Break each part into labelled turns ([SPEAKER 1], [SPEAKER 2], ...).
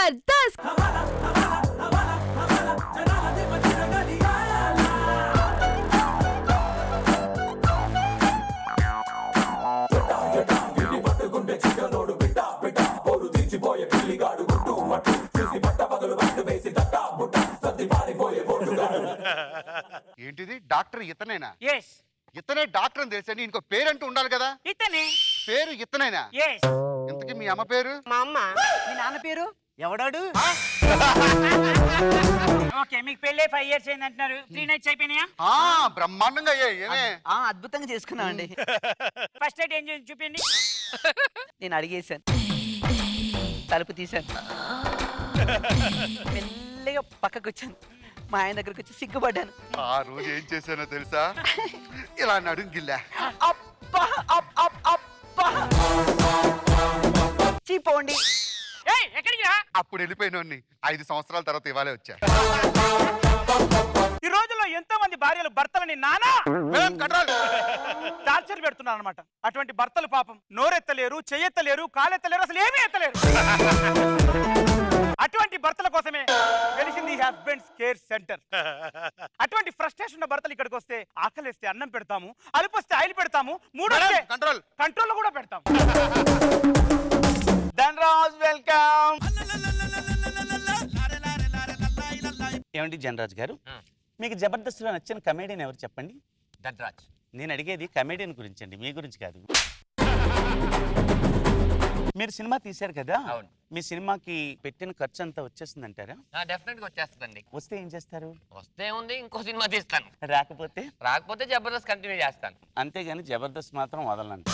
[SPEAKER 1] జబర్దస్త్.
[SPEAKER 2] ఏంటిది doctor ఇతనేనా?
[SPEAKER 3] yes
[SPEAKER 2] ఇతనే doctor అని తెలిసండి ఇంకో పేరంటూ ఉండాలి కదా.
[SPEAKER 3] ఇతనే
[SPEAKER 2] పేరు ఇతనేనా?
[SPEAKER 3] yes
[SPEAKER 2] ఇంతకీ మీ అమ్మ పేరు?
[SPEAKER 3] మా అమ్మ.
[SPEAKER 4] మీ నాన్న పేరు ఎవడాడు?
[SPEAKER 3] ఓకే మీకు పెళ్ళే 5 years అయింది అంటున్నారు. 3 nights అయిపోయినాయా?
[SPEAKER 2] బ్రహ్మాండంగా అయ్యాయి. ఏమే
[SPEAKER 4] అద్భుతంగా చేసుకున్నామండి.
[SPEAKER 3] ఫస్ట్ నైట్ ఏం చేసి చూపించండి.
[SPEAKER 4] నేను అడిగేశాను, తలుపు తీశాను, మెల్లగా పక్కకు వచ్చాను, మా ఆయన దగ్గరకు వచ్చి సిగ్గుపడ్డాను.
[SPEAKER 2] ఆ రోజు ఏం చేశానో తెలుసా? ఇలా నడుంగిల్లా
[SPEAKER 4] చీపోండి.
[SPEAKER 3] ఎక్కడికి రా?
[SPEAKER 2] అప్పుడు వెళ్ళిపోయినోన్ని 5 సంవత్సరాల తర్వాత ఇవాళే వచ్చా.
[SPEAKER 3] ఈ రోజుల్లో ఎంతో మంది భార్యలు భర్తలని నానా టార్చర్ పెడుతున్నారు అనమాట. అటువంటి భర్తలు పాపం నోరెత్తలేరు, చెయ్యెత్తలేరు, కాలెత్తలేరు, అసలు ఏమీ ఎత్తలేరు. అటువంటి భర్తల కోసమే వెలిసింది హస్బెండ్స్ కేర్ సెంటర్. అటువంటి ఫ్రస్ట్రేషన్ ఉన్న భర్తలు ఇక్కడికి వస్తే ఆకలిస్తే అన్నం పెడతాము, అలుపొస్తే ఆయిల్ పెడతాము, కంట్రోల్ కూడా పెడతాము. ధనరాజ్ వెల్కమ్. ఏమండి జనరాజ్ గారు, మీకు జబర్దస్త్లో నచ్చిన కమెడియన్ ఎవరు చెప్పండి?
[SPEAKER 5] ధనరాజ్.
[SPEAKER 3] నేను అడిగేది కమెడియన్ గురించి అండి, మీ గురించి కాదు. మీరు సినిమా తీశారు కదా, మీ సినిమాకి పెట్టిన ఖర్చు అంతా వచ్చేస్తుంది అంటారా?
[SPEAKER 5] డెఫినెట్ గా వచ్చేస్తుందండి.
[SPEAKER 3] వస్తే ఏం చేస్తారు?
[SPEAKER 5] వస్తే ఉంది ఇంకో సినిమా తీస్తాను,
[SPEAKER 3] రాకపోతే
[SPEAKER 5] జబర్దస్త్ కంటిన్యూ చేస్తాను.
[SPEAKER 3] అంతేగాని జబర్దస్త్ మాత్రం వదలండి.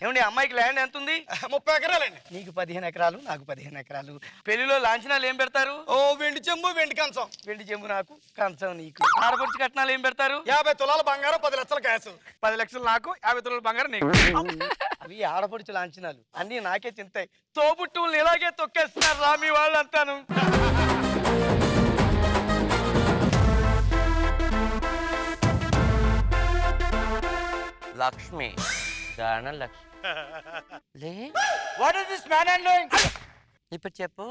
[SPEAKER 6] ఏమండి అమ్మాయికి ల్యాండ్ ఎంత ఉంది?
[SPEAKER 7] 30 ఎకరాలండి.
[SPEAKER 6] నీకు 15 ఎకరాలు, నాకు 15 ఎకరాలు. పెళ్లిలో లాంఛనాలు ఏం పెడతారు?
[SPEAKER 7] ఓ వెండి చెంబు, వెండి కంచం.
[SPEAKER 6] వెండి చెంబు నాకు, కంచం నీకు. ఆడపడుచు కట్నాలు ఏం పెడతారు?
[SPEAKER 7] 50 తులాల బంగారం, 10 లక్షల క్యాష్.
[SPEAKER 6] 10 లక్షలు నాకు, 50 తులాల బంగారం నీకు. అవి ఆడపడుచు లాంఛనాలు అన్ని నాకే చింతాయి. తోబుట్టువుల్ని ఇలాగే తొక్కేస్తున్నారు రా మీ వాళ్ళు అంతాను.
[SPEAKER 5] Lakshmi, Dhanalakshmi.
[SPEAKER 6] What is this man and doing?
[SPEAKER 5] ఇప్పుడు చెప్పు.